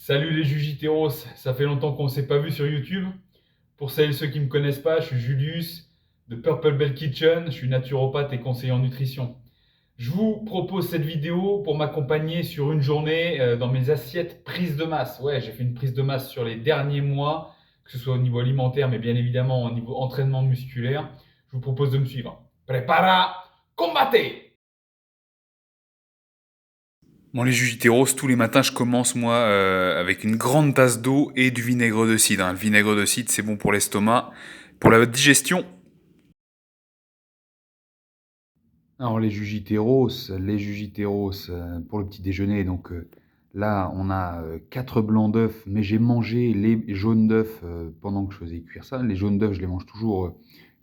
Salut les Jujiteros, ça fait longtemps qu'on ne s'est pas vu sur YouTube. Pour celles et ceux qui ne me connaissent pas, je suis Julius de Purple Bell Kitchen, je suis naturopathe et conseiller en nutrition. Je vous propose cette vidéo pour m'accompagner sur une journée dans mes assiettes prise de masse. Ouais, j'ai fait une prise de masse sur les derniers mois, que ce soit au niveau alimentaire, mais bien évidemment au niveau entraînement musculaire. Je vous propose de me suivre. Prepara, combattez! Bon, les Jujiteros, tous les matins, je commence, moi, avec une grande tasse d'eau et du vinaigre de cidre, hein. Le vinaigre de cidre, c'est bon pour l'estomac, pour la digestion. Alors les jujiteros, pour le petit déjeuner, donc là on a 4 blancs d'œufs, mais j'ai mangé les jaunes d'œufs pendant que je faisais cuire ça. Les jaunes d'œufs, je les mange toujours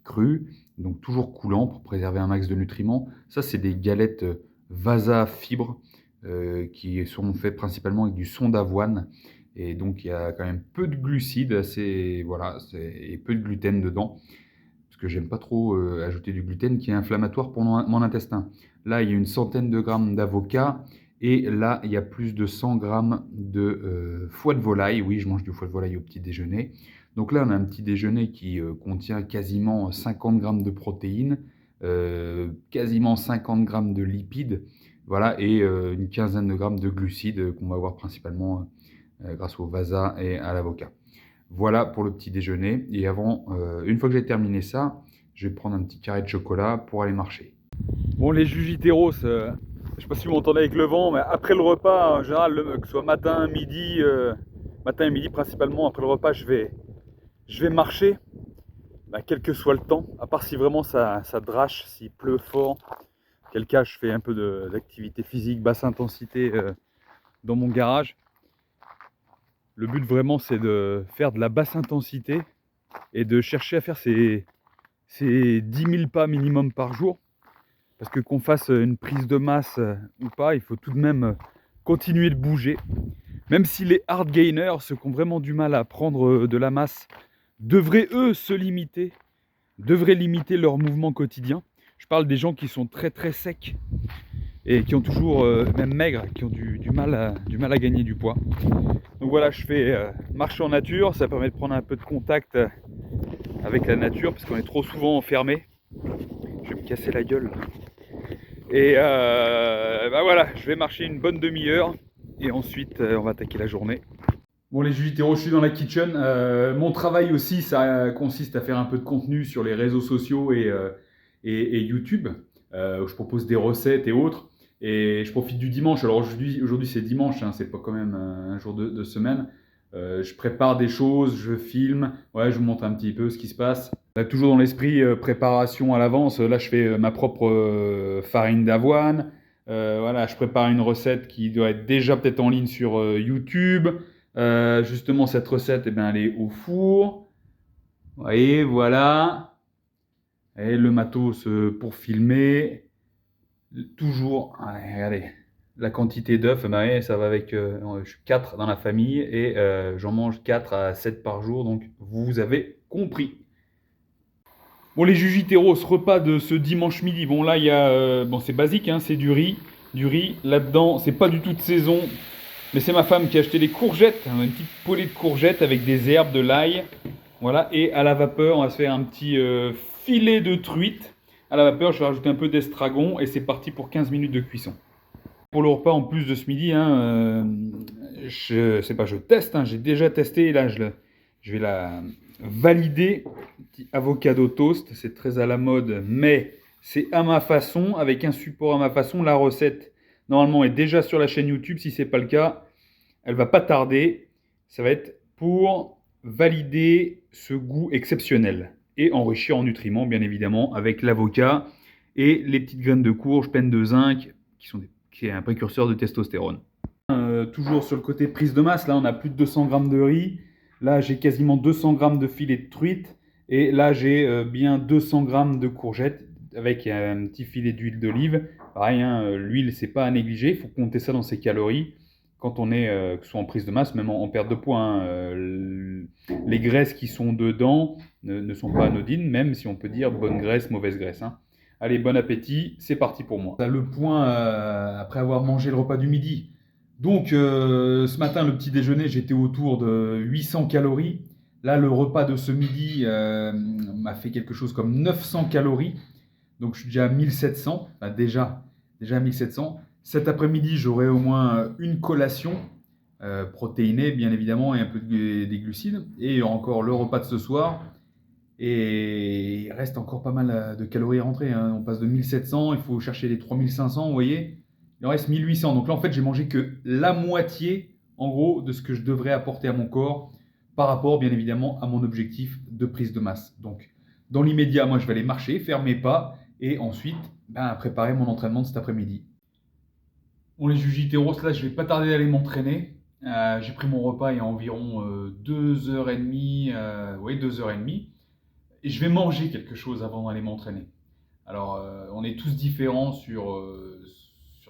crus, donc toujours coulants pour préserver un max de nutriments. Ça, c'est des galettes Vasa Fibre qui sont faites principalement avec du son d'avoine. Et donc il y a quand même peu de glucides, voilà, et peu de gluten dedans parce que j'aime pas trop ajouter du gluten qui est inflammatoire pour mon intestin. Là, il y a une centaine de grammes d'avocat et là, il y a plus de 100 grammes de foie de volaille. Oui, je mange du foie de volaille au petit déjeuner. Donc là, on a un petit déjeuner qui contient quasiment 50 grammes de protéines, quasiment 50 grammes de lipides, voilà, et une quinzaine de grammes de glucides qu'on va avoir principalement grâce au vasa et à l'avocat. Voilà pour le petit déjeuner. Et avant, une fois que j'ai terminé ça, je vais prendre un petit carré de chocolat pour aller marcher. Bon, les Jujiteros, je ne sais pas si vous m'entendez avec le vent, mais après le repas, en général, que ce soit matin et midi principalement, après le repas, je vais marcher, quel que soit le temps, à part si vraiment ça drache, s'il pleut fort. Quel cas, je fais un peu d'activité physique, basse intensité dans mon garage. Le but vraiment, c'est de faire de la basse intensité et de chercher à faire ces 10 000 pas minimum par jour. Parce que qu'on fasse une prise de masse ou pas, il faut tout de même continuer de bouger. Même si les hard gainers, ceux qui ont vraiment du mal à prendre de la masse, devraient eux se limiter, devraient limiter leur mouvement quotidien. Je parle des gens qui sont très très secs et qui ont toujours, même maigres, qui ont du mal à gagner du poids. Donc voilà, je fais marche en nature, ça permet de prendre un peu de contact avec la nature parce qu'on est trop souvent enfermé. Je vais me casser la gueule. Et voilà, je vais marcher une bonne demi-heure et ensuite on va attaquer la journée. Bon les Jujiteros, je suis dans la kitchen. Mon travail aussi, ça consiste à faire un peu de contenu sur les réseaux sociaux et YouTube. Où je propose des recettes et autres. Et je profite du dimanche. Alors aujourd'hui c'est dimanche, hein, c'est pas quand même un jour de semaine. Je prépare des choses, je filme, ouais, je vous montre un petit peu ce qui se passe. Là, toujours dans l'esprit préparation à l'avance. Là, je fais ma propre farine d'avoine. Voilà, je prépare une recette qui doit être déjà peut-être en ligne sur YouTube. Justement, cette recette, eh bien, elle est au four. Vous voyez, voilà. Et le matos pour filmer. Toujours, allez, regardez, la quantité d'œufs, ouais, ça va avec, je suis 4 dans la famille et j'en mange 4 à 7 par jour, donc vous avez compris. Bon les Jujiteros, ce repas de ce dimanche midi, bon là il y a, bon c'est basique, hein, c'est du riz, là-dedans, c'est pas du tout de saison, mais c'est ma femme qui a acheté des courgettes, hein, une petite poêlée de courgettes avec des herbes, de l'ail, voilà, et à la vapeur, on va se faire un petit filet de truite. À la vapeur, je vais rajouter un peu d'estragon et c'est parti pour 15 minutes de cuisson. Pour le repas, en plus de ce midi, hein, je teste, hein, j'ai déjà testé, et là je vais la valider. Petit avocado toast, c'est très à la mode, mais c'est à ma façon, avec un support à ma façon. La recette, normalement, est déjà sur la chaîne YouTube. Si ce n'est pas le cas, elle va pas tarder. Ça va être pour valider ce goût exceptionnel et enrichir en nutriments, bien évidemment, avec l'avocat et les petites graines de courge pleines de zinc, qui est un précurseur de testostérone. Toujours sur le côté prise de masse, là on a plus de 200 grammes de riz, là j'ai quasiment 200 grammes de filet de truite, et là j'ai bien 200 grammes de courgettes avec un petit filet d'huile d'olive. Pareil, hein, l'huile c'est pas à négliger, il faut compter ça dans ses calories quand on est, que ce soit en prise de masse, même en perte de poids, hein. Les graisses qui sont dedans ne sont pas anodines, même si on peut dire bonne graisse, mauvaise graisse, hein. Allez, bon appétit, c'est parti pour moi. Le point après avoir mangé le repas du midi. Donc, ce matin, le petit déjeuner, j'étais autour de 800 calories. Là, le repas de ce midi m'a fait quelque chose comme 900 calories. Donc, je suis déjà à 1700. Enfin, déjà à 1700. Cet après-midi, j'aurai au moins une collation protéinée, bien évidemment, et un peu des glucides. Et encore le repas de ce soir. Et il reste encore pas mal de calories à rentrer, hein. On passe de 1700, il faut chercher les 3500, vous voyez. Il en reste 1800. Donc là, en fait, j'ai mangé que la moitié, en gros, de ce que je devrais apporter à mon corps par rapport, bien évidemment, à mon objectif de prise de masse. Donc, dans l'immédiat, moi, je vais aller marcher, faire mes pas et ensuite préparer mon entraînement de cet après-midi. Bon, les Jujiteros, là, je vais pas tarder d'aller m'entraîner. J'ai pris mon repas il y a environ 2h30, oui, 2h30. Et je vais manger quelque chose avant d'aller m'entraîner. Alors, on est tous différents sur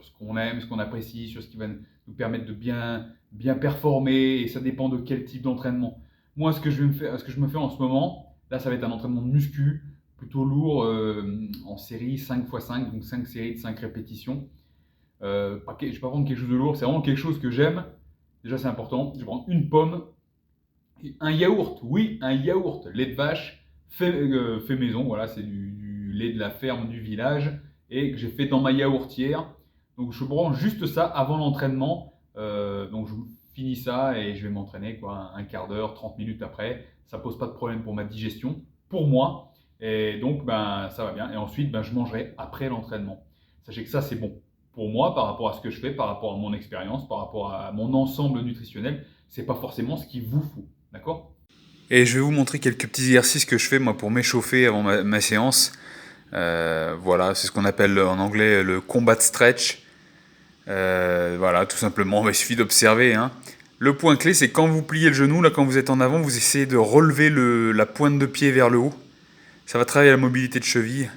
ce qu'on aime, ce qu'on apprécie, sur ce qui va nous permettre de bien performer, et ça dépend de quel type d'entraînement. Moi, ce que je me fais en ce moment, là, ça va être un entraînement de muscu, plutôt lourd, en série 5x5, donc 5 séries de 5 répétitions. Je ne vais pas prendre quelque chose de lourd, c'est vraiment quelque chose que j'aime. Déjà, c'est important. Je vais prendre une pomme et un yaourt. Oui, un yaourt, lait de vache, fait maison. Voilà, c'est du lait de la ferme du village et que j'ai fait dans ma yaourtière. Donc, je prends juste ça avant l'entraînement. Donc, je finis ça et je vais m'entraîner quoi, un quart d'heure, 30 minutes après. Ça pose pas de problème pour ma digestion, pour moi. Et donc, ça va bien. Et ensuite, je mangerai après l'entraînement. Sachez que ça, c'est bon pour moi par rapport à ce que je fais, par rapport à mon expérience, par rapport à mon ensemble nutritionnel. C'est pas forcément ce qu'il vous faut. D'accord? Et je vais vous montrer quelques petits exercices que je fais moi pour m'échauffer avant ma séance. Voilà, c'est ce qu'on appelle en anglais le combat stretch. Voilà, tout simplement, il suffit d'observer, hein. Le point clé, c'est quand vous pliez le genou, là, quand vous êtes en avant, vous essayez de relever la pointe de pied vers le haut. Ça va travailler la mobilité de cheville.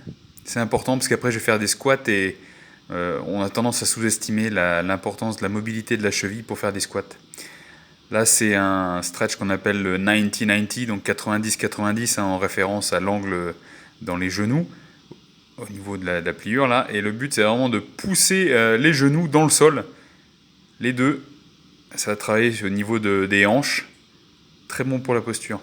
C'est important parce qu'après, je vais faire des squats et on a tendance à sous-estimer l'importance de la mobilité de la cheville pour faire des squats. Là, c'est un stretch qu'on appelle le 90-90, donc 90-90, hein, en référence à l'angle dans les genoux, au niveau de la pliure, là. Et le but, c'est vraiment de pousser les genoux dans le sol, les deux. Ça va travailler au niveau des hanches. Très bon pour la posture.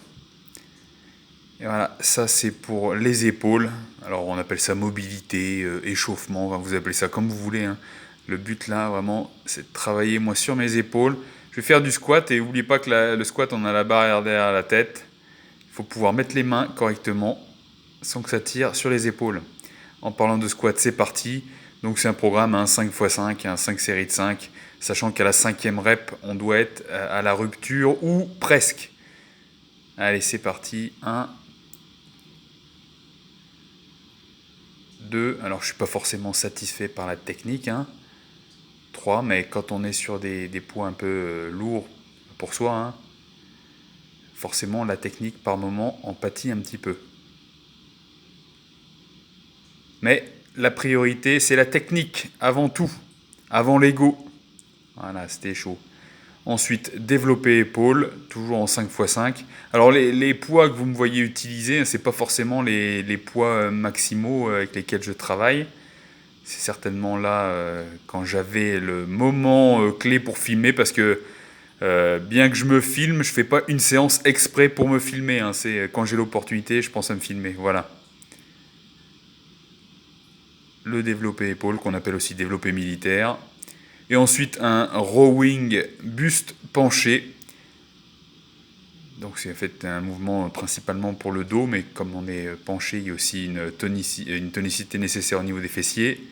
Et voilà, ça c'est pour les épaules. Alors on appelle ça mobilité, échauffement, enfin, vous appelez ça comme vous voulez, hein. Le but là, vraiment, c'est de travailler moi sur mes épaules. Je vais faire du squat et n'oubliez pas que le squat, on a la barrière derrière la tête. Il faut pouvoir mettre les mains correctement sans que ça tire sur les épaules. En parlant de squat, c'est parti. Donc c'est un programme, un 5x5, un 5 séries de 5, sachant qu'à la 5e rep, on doit être à la rupture ou presque. Allez, c'est parti. 1, 2, alors je ne suis pas forcément satisfait par la technique, hein. 3, mais quand on est sur des poids un peu lourds pour soi, hein, forcément la technique par moment en pâtit un petit peu. Mais la priorité, c'est la technique avant tout, avant l'ego. Voilà, c'était chaud. Ensuite, développer épaules, toujours en 5x5. Alors les poids que vous me voyez utiliser, ce n'est pas forcément les poids maximaux avec lesquels je travaille. C'est certainement là quand j'avais le moment clé pour filmer, parce que bien que je me filme, je ne fais pas une séance exprès pour me filmer, hein. C'est quand j'ai l'opportunité, je pense à me filmer. Voilà. Le développé épaule, qu'on appelle aussi développé militaire. Et ensuite un rowing buste penché. Donc c'est en fait un mouvement principalement pour le dos, mais comme on est penché, il y a aussi une tonicité nécessaire au niveau des fessiers.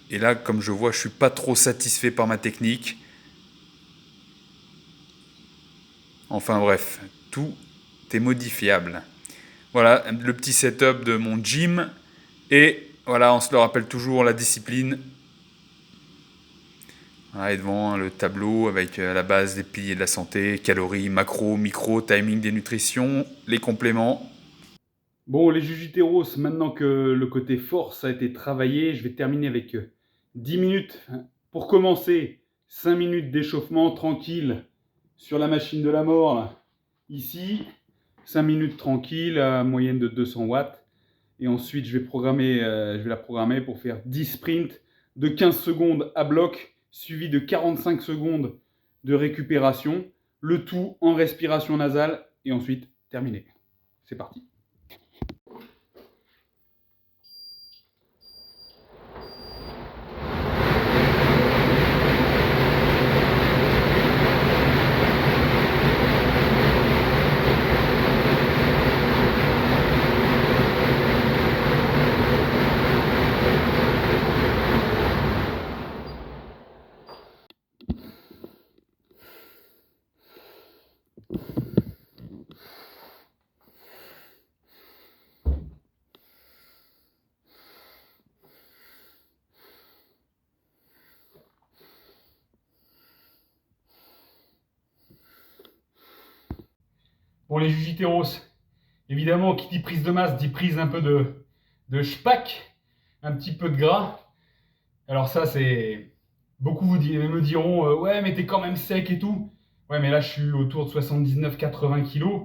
Et là, comme je vois, je ne suis pas trop satisfait par ma technique. Enfin bref, tout est modifiable. Voilà le petit setup de mon gym. Et voilà, on se le rappelle toujours, la discipline. Voilà, et devant le tableau avec la base des piliers de la santé, calories, macro, micro, timing des nutritions, les compléments. Bon, les Jujiteros, maintenant que le côté force a été travaillé, je vais terminer avec 10 minutes. Pour commencer, 5 minutes d'échauffement tranquille sur la machine de la mort, là. Ici, 5 minutes tranquille à moyenne de 200 watts. Et ensuite, je vais la programmer pour faire 10 sprints de 15 secondes à bloc suivi de 45 secondes de récupération, le tout en respiration nasale, et ensuite terminé. C'est parti. Pour les Jujiteros, évidemment, qui dit prise de masse dit prise un peu de schpack, un petit peu de gras. Alors ça, c'est... Beaucoup me diront ouais, mais t'es quand même sec et tout. Ouais, mais là, je suis autour de 79-80 kilos.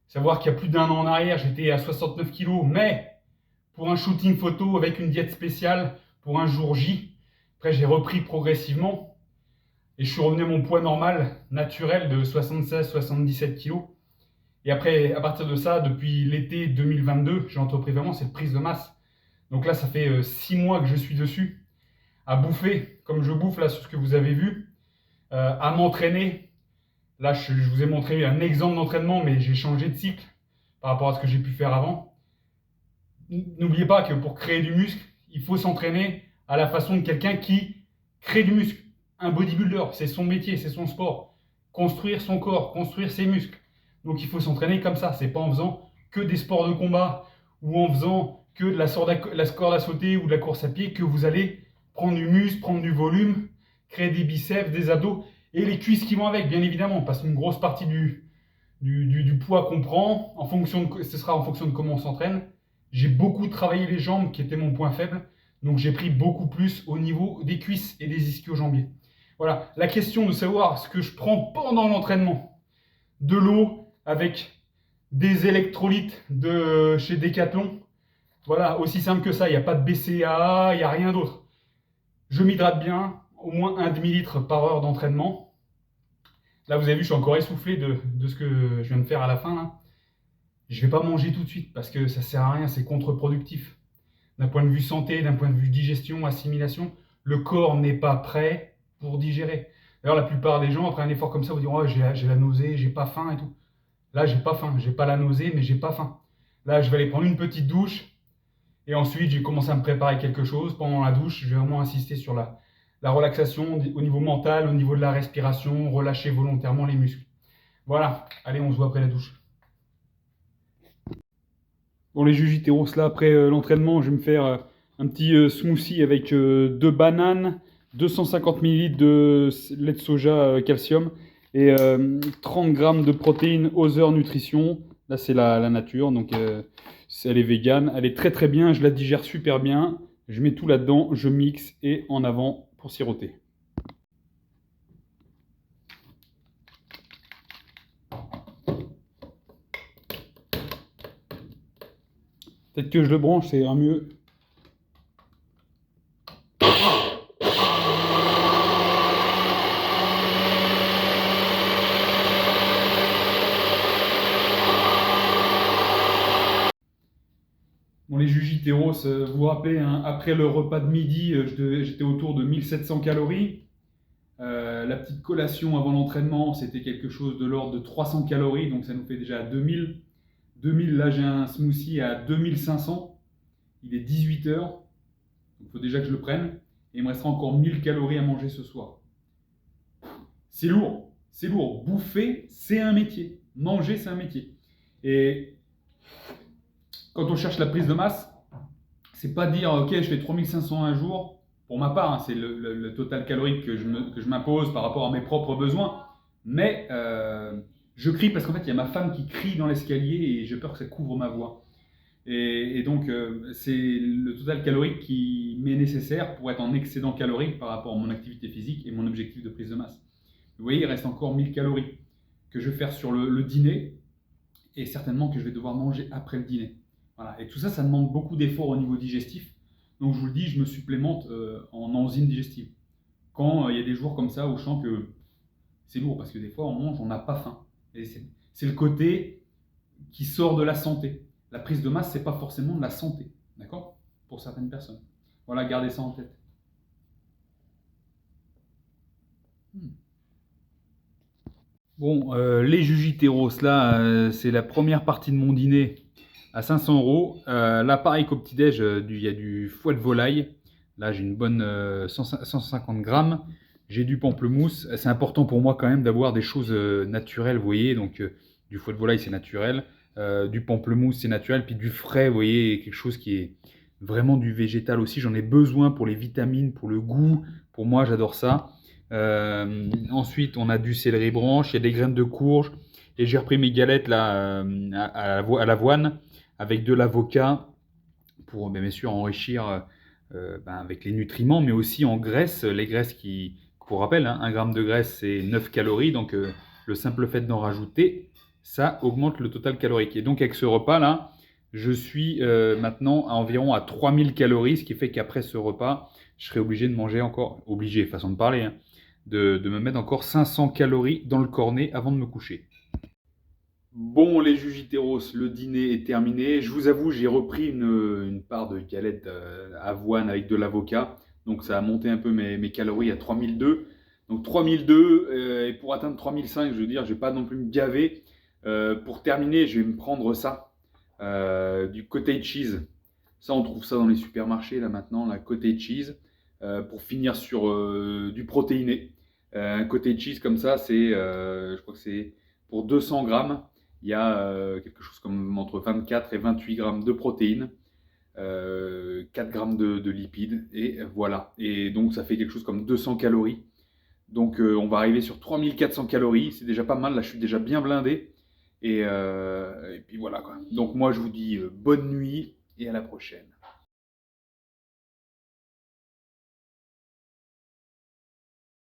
Savoir qu'il y a plus d'un an en arrière, j'étais à 69 kilos, mais pour un shooting photo avec une diète spéciale, pour un jour J. Après, j'ai repris progressivement et je suis revenu à mon poids normal, naturel, de 76-77 kilos. Et après, à partir de ça, depuis l'été 2022, j'ai entrepris vraiment cette prise de masse. Donc là, ça fait 6 mois que je suis dessus, à bouffer, comme je bouffe là sur ce que vous avez vu, à m'entraîner. Là, je vous ai montré un exemple d'entraînement, mais j'ai changé de cycle par rapport à ce que j'ai pu faire avant. N'oubliez pas que pour créer du muscle, il faut s'entraîner à la façon de quelqu'un qui crée du muscle. Un bodybuilder, c'est son métier, c'est son sport. Construire son corps, construire ses muscles. Donc il faut s'entraîner comme ça. C'est pas en faisant que des sports de combat ou en faisant que de la corde à sauter ou de la course à pied que vous allez prendre du muscle, prendre du volume, créer des biceps, des abdos et les cuisses qui vont avec, bien évidemment, parce qu'une grosse partie du poids qu'on prend, ce sera en fonction de comment on s'entraîne. J'ai beaucoup travaillé les jambes, qui étaient mon point faible, donc j'ai pris beaucoup plus au niveau des cuisses et des ischio-jambiers. Voilà, la question de savoir ce que je prends pendant l'entraînement, de l'eau avec des électrolytes de chez Decathlon, voilà, aussi simple que ça, il n'y a pas de BCAA, il n'y a rien d'autre. Je m'hydrate bien, au moins 1 demi-litre par heure d'entraînement. Là, vous avez vu, je suis encore essoufflé de ce que je viens de faire à la fin. Là. Je ne vais pas manger tout de suite parce que ça ne sert à rien, c'est contre-productif. D'un point de vue santé, d'un point de vue digestion, assimilation, le corps n'est pas prêt pour digérer. D'ailleurs, la plupart des gens, après un effort comme ça, vous diront oh, j'ai la nausée, j'ai pas faim et tout. Là, j'ai pas faim, j'ai pas la nausée, mais j'ai pas faim. Là, je vais aller prendre une petite douche et ensuite, j'ai commencé à me préparer quelque chose. Pendant la douche, je vais vraiment insister sur la relaxation au niveau mental, au niveau de la respiration, relâcher volontairement les muscles. Voilà, allez, on se voit après la douche. Bon, les Jujiteros, là, après l'entraînement, je vais me faire un petit smoothie avec 2 bananes, 250 ml de lait de soja calcium et 30 g de protéines Other Nutrition. Là, c'est la nature, donc elle est végane. Elle est très très bien, je la digère super bien. Je mets tout là-dedans, je mixe et en avant pour siroter. Peut-être que je le branche, ça ira mieux. Bon, les Jujiteros, vous vous rappelez, hein, après le repas de midi, j'étais autour de 1700 calories. La petite collation avant l'entraînement, c'était quelque chose de l'ordre de 300 calories, donc ça nous fait déjà 2000. 2000, là j'ai un smoothie à 2500. Il est 18 h, donc il faut déjà que je le prenne. Et il me restera encore 1000 calories à manger ce soir. C'est lourd, c'est lourd. Bouffer, c'est un métier. Manger, c'est un métier. Et quand on cherche la prise de masse, c'est pas dire ok, je fais 3500 un jour. Pour ma part, hein, c'est le total calorique que je m'impose par rapport à mes propres besoins. Mais je crie parce qu'en fait, il y a ma femme qui crie dans l'escalier et j'ai peur que ça couvre ma voix. Et donc, c'est le total calorique qui m'est nécessaire pour être en excédent calorique par rapport à mon activité physique et mon objectif de prise de masse. Vous voyez, il reste encore 1000 calories que je vais faire sur le dîner et certainement que je vais devoir manger après le dîner. Voilà. Et tout ça, ça demande beaucoup d'efforts au niveau digestif. Donc, je vous le dis, je me supplémente en enzymes digestives. quand il y a des jours comme ça où je sens que c'est lourd, parce que des fois on mange, on n'a pas faim. Et c'est le côté qui sort de la santé. La prise de masse, c'est pas forcément de la santé, d'accord? Pour certaines personnes. Voilà, gardez ça en tête. Bon, les Jujiteros, là, c'est la première partie de mon dîner à 500 euros. Là, pareil qu'au petit-déj, il y a du foie de volaille. Là, j'ai une bonne 150 grammes. J'ai du pamplemousse. C'est important pour moi quand même d'avoir des choses naturelles, vous voyez. Donc, du foie de volaille, c'est naturel. Du pamplemousse, c'est naturel. Puis du frais, vous voyez, quelque chose qui est vraiment du végétal aussi. J'en ai besoin pour les vitamines, pour le goût. Pour moi, j'adore ça. Ensuite, on a du céleri branche, il y a des graines de courge. Et j'ai repris mes galettes là, à l'avoine avec de l'avocat pour bien sûr enrichir avec les nutriments, mais aussi en graisse. Les graisses qui, pour rappel, hein, 1 gramme de graisse, c'est 9 calories. Donc, le simple fait d'en rajouter, ça augmente le total calorique. Et donc, avec ce repas-là, je suis maintenant environ à 3000 calories, ce qui fait qu'après ce repas, je serai obligé de manger encore, obligé, façon de parler, hein, de me mettre encore 500 calories dans le cornet avant de me coucher. Bon, les Jujiteros, le dîner est terminé. Je vous avoue, j'ai repris une part de galette avoine avec de l'avocat. Donc ça a monté un peu mes calories à 3002. Donc 3002, et pour atteindre 3005, je veux dire, je ne vais pas non plus me gaver. Pour terminer, je vais me prendre ça, du cottage cheese. Ça, on trouve ça dans les supermarchés là maintenant, la cottage cheese. Pour finir sur du protéiné. Un cottage cheese comme ça, c'est, je crois que c'est pour 200 grammes. Il y a quelque chose comme entre 24 et 28 grammes de protéines, 4 grammes de lipides, et voilà. Et donc ça fait quelque chose comme 200 calories. Donc on va arriver sur 3400 calories, c'est déjà pas mal, là je suis déjà bien blindé. Et puis voilà quoi. Donc moi je vous dis bonne nuit et à la prochaine.